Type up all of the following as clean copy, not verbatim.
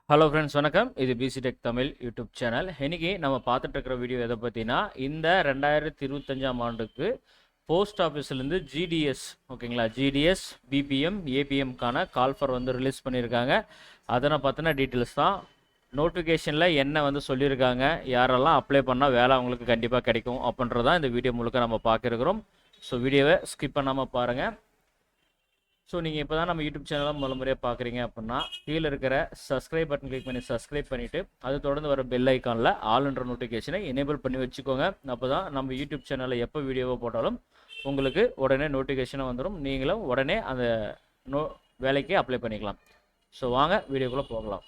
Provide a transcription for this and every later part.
Hello friends வணக்கம். இது PC tech Tamil YouTube channel. இன்னைக்கு நம்ம பார்த்துட்டு இருக்கிற வீடியோ எதை பற்றினா இந்த 2025ஆம் ஆண்டுக்கு போஸ்ட் ஆஃபீஸ்லேருந்து ஜிடிஎஸ் ஓகேங்களா, ஜிடிஎஸ் பிபிஎம் ஏபிஎம்க்கான கால்ஃபர் வந்து ரிலீஸ் பண்ணியிருக்காங்க. அதனை பற்றின டீட்டெயில்ஸ் தான். நோட்டிஃபிகேஷனில் என்ன வந்து சொல்லியிருக்காங்க, யாரெல்லாம் அப்ளை பண்ணால் வேலை அவங்களுக்கு கண்டிப்பாக கிடைக்கும் அப்படின்றதான் இந்த வீடியோ முழுக்க நம்ம பார்க்குறோம். ஸோ வீடியோவை ஸ்கிப் பண்ணாமல் பாருங்கள். ஸோ நீங்கள் இப்போ தான் நம்ம யூடியூப் சேனலாக முதல் முறையாக பார்க்குறீங்க அப்படின்னா கீழே இருக்கிற சப்ஸ்கிரைப் பட்டன் கிளிக் பண்ணி சப்ஸ்கிரைப் பண்ணிவிட்டு அது தொடர்ந்து வர பெல் ஐக்கானில் ஆல்ன்ற நோட்டிஃபிகேஷனை எனேபிள் பண்ணி வச்சுக்கோங்க. அப்போ தான் நம்ம யூடியூப் சேனலில் எப்போ வீடியோவை போட்டாலும் உங்களுக்கு உடனே நோட்டிஃபிகேஷனை வந்துடும். நீங்களும் உடனே அந்த வேலைக்கு அப்ளை பண்ணிக்கலாம். ஸோ வாங்க வீடியோக்குள்ளே போகலாம்.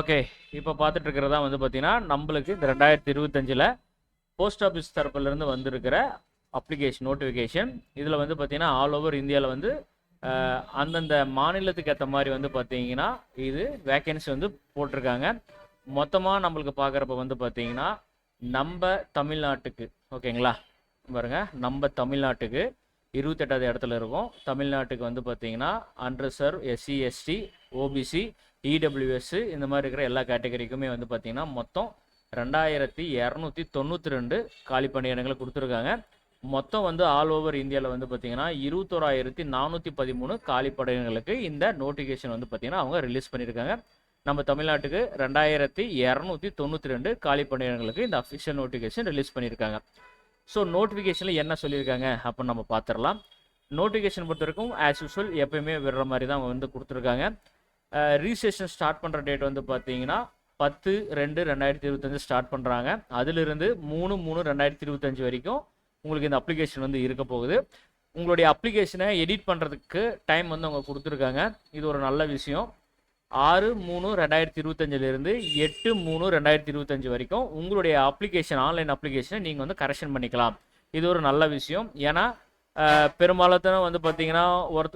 ஓகே, இப்போ பார்த்துட்டு இருக்கிறதா வந்து பார்த்தீங்கன்னா நம்மளுக்கு இந்த 2025 போஸ்ட் ஆஃபீஸ் தரப்புலேருந்து வந்திருக்கிற அப்ளிகேஷன் நோட்டிஃபிகேஷன். இதில் வந்து பார்த்தீங்கன்னா ஆல் ஓவர் இந்தியாவில் வந்து அந்தந்த மாநிலத்துக்கு ஏற்ற மாதிரி வந்து பார்த்தீங்கன்னா இது வேக்கன்சி வந்து போட்டிருக்காங்க. மொத்தமாக நம்மளுக்கு பார்க்குறப்ப வந்து பார்த்தீங்கன்னா நம்ம தமிழ்நாட்டுக்கு ஓகேங்களா பாருங்க, நம்ம தமிழ்நாட்டுக்கு 28வது இடத்துல இருக்கும். தமிழ்நாட்டுக்கு வந்து பார்த்தீங்கன்னா unreserved, SC ST, OBC, EWS இந்த மாதிரி இருக்கிற எல்லா கேட்டகரிக்குமே வந்து பார்த்தீங்கன்னா மொத்தம் 2292 காலி பணியிடங்களை கொடுத்துருக்காங்க. மொத்தம் வந்து ஆல் ஓவர் இந்தியாவில் வந்து பார்த்தீங்கன்னா 21,413 காலி பணியிடங்களுக்கு இந்த நோட்டிஃபிகேஷன் வந்து பார்த்தீங்கன்னா அவங்க ரிலீஸ் பண்ணியிருக்காங்க. நம்ம தமிழ்நாட்டுக்கு 2292 காலி பணியிடங்களுக்கு இந்த அஃபிஷியல் நோட்டிஃபிகேஷன் ரிலீஸ் பண்ணியிருக்காங்க. ஸோ நோட்டிஃபிகேஷனில் என்ன சொல்லியிருக்காங்க அப்படின்னு நம்ம பார்த்துடலாம். நோட்டிஃபிகேஷன் பொறுத்த வரைக்கும் ஆஸ் யூஸ்வல் எப்பயுமே விடுற மாதிரி தான் வந்து கொடுத்துருக்காங்க. ரிஜிஸ்ட்ரேஷன் ஸ்டார்ட் பண்ணுற டேட் வந்து பார்த்தீங்கன்னா 10/2/2025 ஸ்டார்ட் பண்ணுறாங்க. அதிலிருந்து 3/3/2025 வரைக்கும் உங்களுக்கு இந்த அப்ளிகேஷன் வந்து இருக்க போகுது. உங்களுடைய அப்ளிகேஷனை எடிட் பண்ணுறதுக்கு டைம் வந்து அவங்க கொடுத்துருக்காங்க. இது ஒரு நல்ல விஷயம். 6/3/2025 8/3/2025 வரைக்கும் உங்களுடைய அப்ளிகேஷன் ஆன்லைன் அப்ளிகேஷனை நீங்கள் வந்து கரெக்ஷன் பண்ணிக்கலாம். இது ஒரு நல்ல விஷயம். ஏன்னா பெரும்பாலான வந்து பார்த்தீங்கன்னா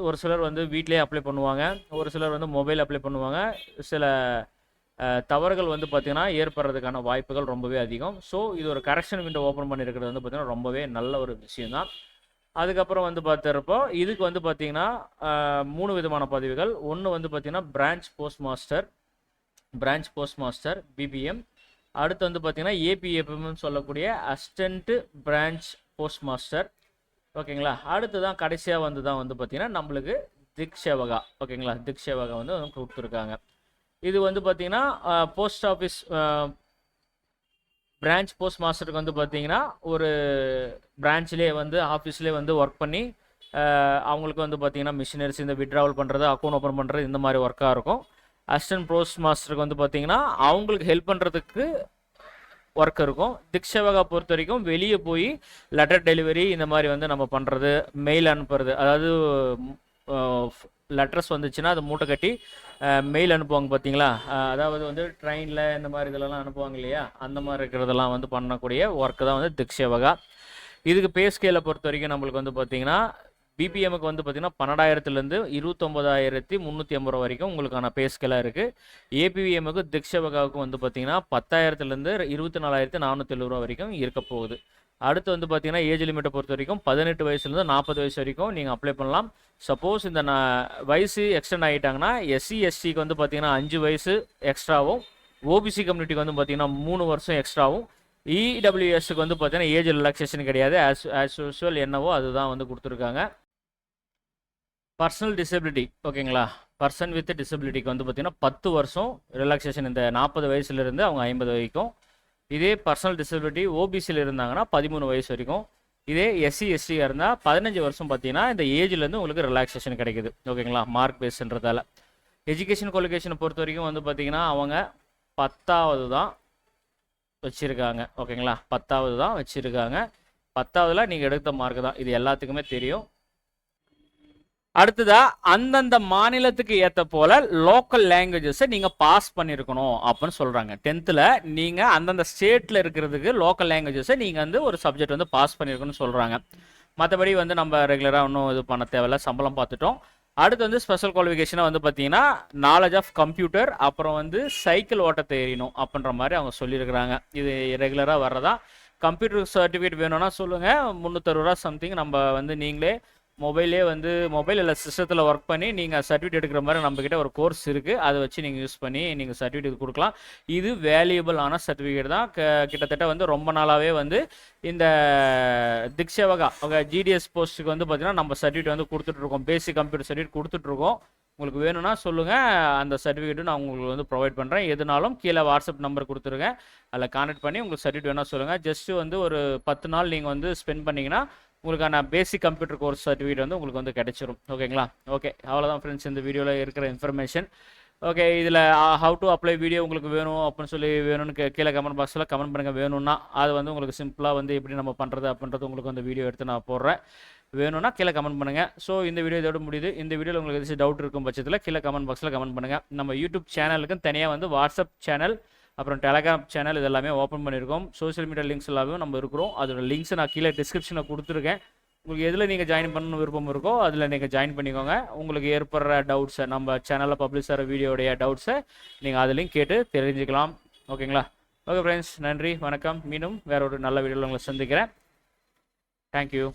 ஒரு சிலர் வந்து வீட்டிலே அப்ளை பண்ணுவாங்க, ஒரு சிலர் வந்து மொபைல் அப்ளை பண்ணுவாங்க. சில தவறுகள் வந்து பார்த்தீங்கன்னா ஏற்படுறதுக்கான வாய்ப்புகள் ரொம்பவே அதிகம். ஸோ இது ஒரு கரெக்ஷன் விண்டோ ஓப்பன் பண்ணியிருக்கிறது வந்து பார்த்தீங்கன்னா ரொம்பவே நல்ல ஒரு விஷயம்தான். அதுக்கப்புறம் வந்து பார்த்துறப்போ இதுக்கு வந்து பார்த்தீங்கன்னா 3 விதமான பதவிகள். ஒன்று வந்து பார்த்தீங்கன்னா பிரான்ச் போஸ்ட் மாஸ்டர் பிபிஎம். அடுத்து வந்து பார்த்தீங்கன்னா ஏபிஎஃப்எம்னு சொல்லக்கூடிய அசிஸ்டன்ட் பிரான்ச் போஸ்ட் மாஸ்டர் ஓகேங்களா. அடுத்து தான் கடைசியாக வந்து பார்த்தீங்கன்னா நம்மளுக்கு திக் சேவகா ஓகேங்களா, திக் சேவகா வந்து கொடுத்துருக்காங்க. இது வந்து பார்த்தீங்கன்னா போஸ்ட் ஆஃபீஸ் பிரான்ச் போஸ்ட் மாஸ்டருக்கு வந்து பார்த்தீங்கன்னா ஒரு பிரான்ச்லேயே வந்து ஆஃபீஸ்லேயே வந்து ஒர்க் பண்ணி அவங்களுக்கு வந்து பார்த்தீங்கன்னா மிஷினரிஸ் இந்த விட்ராவல் பண்ணுறது, அக்கௌண்ட் ஓப்பன் பண்ணுறது இந்த மாதிரி ஒர்க்காக இருக்கும். அசிஸ்டன்ட் போஸ்ட் மாஸ்டருக்கு வந்து பார்த்தீங்கன்னா அவங்களுக்கு ஹெல்ப் பண்ணுறதுக்கு ஒர்க் இருக்கும். திக் சேவகா பொறுத்த வரைக்கும் வெளியே போய் லெட்டர் டெலிவரி இந்த மாதிரி வந்து நம்ம பண்ணுறது, மெயில் அனுப்புறது, அதாவது லெட்டர்ஸ் வந்துச்சுன்னா அதை மூட்டை கட்டி மெயில் அனுப்புவாங்க பார்த்தீங்களா, அதாவது வந்து ட்ரெயினில் இந்த மாதிரி இதெல்லாம் அனுப்புவாங்க இல்லையா, அந்த மாதிரி இருக்கிறதெல்லாம் வந்து பண்ணக்கூடிய ஒர்க்கு தான் வந்து திக் சேவகா. இதுக்கு பே ஸ்கேலை பொறுத்த வரைக்கும் நம்மளுக்கு வந்து பார்த்தீங்கன்னா பிபிஎம்முக்கு வந்து பார்த்தீங்கன்னா 12,000லேருந்து 29,350 வரைக்கும் உங்களுக்கான பே ஸ்கேலாக இருக்குது. ஏபிஎம்முக்கு திக் சேவகாவுக்கு வந்து பார்த்தீங்கன்னா 10,000லேருந்து 24,470 வரைக்கும் இருக்க போகுது. அடுத்து வந்து பார்த்தீங்கன்னா ஏஜ் லிமிட்டை பொறுத்த வரைக்கும் 18 வயசுலேருந்து 40 வயசு வரைக்கும் நீங்கள் அப்ளை பண்ணலாம். சப்போஸ் இந்த வயசு எக்ஸ்டெண்ட் ஆகிட்டாங்கன்னா எஸ்சி எஸ்டிக்கு வந்து பார்த்தீங்கன்னா 5 வயசு எக்ஸ்ட்ராவும், ஓபிசி கம்யூனிட்டிக்கு வந்து பார்த்தீங்கன்னா 3 வருஷம் எக்ஸ்ட்ராவும், இடபிள்யூஎஸ்க்கு வந்து பார்த்தீங்கன்னா ஏஜ் ரிலாக்ஸேஷன் கிடையாது. ஆஸ் யூஸ்வல் என்னவோ அதுதான் வந்து கொடுத்துருக்காங்க. பர்சனல் டிசபிலிட்டி ஓகேங்களா, பர்சன் வித் டிசபிலிட்டிக்கு வந்து பார்த்தீங்கன்னா 10 வருஷம் ரிலாக்ஸேஷன், இந்த 40 வயசுலேருந்து அவங்க 50 வரைக்கும். இதே பர்சனல் டிசபிலிட்டி ஓபிசியில் இருந்தாங்கன்னா 13 வயசு வரைக்கும். இதே எஸ்சி எஸ்டியாக இருந்தால் 15 வருஷம் பார்த்தீங்கன்னா இந்த ஏஜ்லேருந்து உங்களுக்கு ரிலாக்ஸேஷன் கிடைக்குது ஓகேங்களா, மார்க் பேஸ்ன்றதால. எஜுகேஷன் குவாலிஃபிகேஷனை பொறுத்த வரைக்கும் வந்து பார்த்தீங்கன்னா அவங்க 10வது தான் வச்சுருக்காங்க ஓகேங்களா, 10வது தான் வச்சுருக்காங்க. 10வதுல நீங்கள் எடுத்த மார்க் தான், இது எல்லாத்துக்குமே தெரியும். அடுத்ததா அந்தந்த மாநிலத்துக்கு ஏற்ற போல லோக்கல் லாங்குவேஜஸை நீங்கள் பாஸ் பண்ணியிருக்கணும் அப்படின்னு சொல்கிறாங்க. 10th நீங்கள் அந்தந்த ஸ்டேட்டில் இருக்கிறதுக்கு லோக்கல் லாங்குவேஜஸை நீங்கள் வந்து ஒரு சப்ஜெக்ட் வந்து பாஸ் பண்ணியிருக்கணும்னு சொல்கிறாங்க. மற்றபடி வந்து நம்ம ரெகுலராக ஒன்றும் இது பண்ண தேவையில்ல, சம்பளம் பார்த்துட்டோம். அடுத்து வந்து ஸ்பெஷல் குவாலிஃபிகேஷனாக வந்து பார்த்தீங்கன்னா நாலேஜ் ஆஃப் கம்ப்யூட்டர், அப்புறம் வந்து சைக்கிள் ஓட்ட தெரியணும் அப்படின்ற மாதிரி அவங்க சொல்லியிருக்கிறாங்க. இது ரெகுலராக வர்றதா. கம்ப்யூட்டர் சர்டிஃபிகேட் வேணும்னா சொல்லுங்கள், 360 ரூபா சம்திங் நம்ம வந்து நீங்களே மொபைலே வந்து மொபைல் இல்லை சிஸ்டத்தில் ஒர்க் பண்ணி நீங்கள் சர்டிஃபிகேட் எடுக்கிற மாதிரி நம்மக்கிட்ட ஒரு கோர்ஸ் இருக்குது, அதை வச்சு நீங்கள் யூஸ் பண்ணி நீங்கள் சர்டிஃபிகேட் கொடுக்கலாம். இது வேல்யூபிளான சர்டிஃபிகேட் தான். கிட்டத்தட்ட வந்து ரொம்ப நாளாகவே வந்து இந்த திக்ஷேவகா ஜிடிஎஸ் போஸ்ட்டுக்கு வந்து பார்த்தீங்கன்னா நம்ம சர்டிஃபிகேட் வந்து கொடுத்துட்ருக்கோம், பேசிக் கம்ப்யூட்டர் சர்டிஃபிகேட் கொடுத்துட்ருக்கோம். உங்களுக்கு வேணும்னா சொல்லுங்கள், அந்த சர்டிஃபிகேட்டும் நான் உங்களுக்கு வந்து ப்ரொவைட் பண்ணுறேன். எதுனாலும் கீழே வாட்ஸ்அப் நம்பர் கொடுத்துருங்க, அதில் கான்டெக்ட் பண்ணி உங்களுக்கு சர்டிஃபிகேட் வேணால் சொல்லுங்கள். ஜஸ்ட்டு வந்து ஒரு 10 நாள் நீங்கள் வந்து ஸ்பெண்ட் பண்ணிங்கன்னா உங்களுக்கான பேசிக் கம்ப்யூட்டர் கோர்ஸ் சர்டிஃபிகேட் வந்து உங்களுக்கு வந்து கிடைச்சிரும். ஓகேங்களா? ஓகே, அவ்வளோதான் ஃப்ரெண்ட்ஸ் இந்த வீடியோவில் இருக்கிற இன்ஃபர்மேஷன். ஓகே, இதில் ஹவு டு அப்ளை வீடியோ உங்களுக்கு வேணும் அப்படின்னு சொல்லி வேணும்னு கீழே கமெண்ட் பாக்ஸில் கமெண்ட் பண்ணுங்கள். வேணும்னா அது வந்து உங்களுக்கு சிம்பிளாக வந்து எப்படி நம்ம பண்ணுறது அப்படின்றது உங்களுக்கு வந்து வீடியோ எடுத்து நான் போடுறேன். வேணும்னா கீழே கமெண்ட் பண்ணுங்கள். ஸோ இந்த வீடியோ இதோட முடியுது. இந்த வீடியோவில் உங்களுக்கு எதாச்சும் டவுட் இருக்கும் பட்சத்தில் கீழே கமெண்ட் பாக்ஸில் கமெண்ட் பண்ணுங்கள். நம்ம யூடியூப் சேனலுக்கு தனியாக வந்து வாட்ஸ்அப் சேனல் அப்புறம் டெலகிராம் சேனல் இது எல்லாமே ஓப்பன் பண்ணியிருக்கோம். சோஷியல் மீடியா லிங்க்ஸ் எல்லாமே நம்ம இருக்கிறோம். அதோட லிங்க்ஸை நான் கீழே டிஸ்கிரிப்ஷனில் கொடுத்துருக்கேன். உங்களுக்கு எதில் நீங்கள் ஜாயின் பண்ணணும் விருப்பம் இருக்கோ அதில் நீங்கள் ஜாயின் பண்ணிக்கோங்க. உங்களுக்கு ஏற்படுற டவுட்ஸை நம்ம சேனலில் பப்ளிஷ் ஆகிற வீடியோடைய டவுட்ஸை நீங்கள் அதுலேயும் கேட்டு தெரிஞ்சுக்கலாம். ஓகேங்களா? ஓகே ஃப்ரெண்ட்ஸ், நன்றி, வணக்கம். மீண்டும் வேற ஒரு நல்ல வீடியோவில் உங்களை சந்திக்கிறேன். தேங்க்யூ.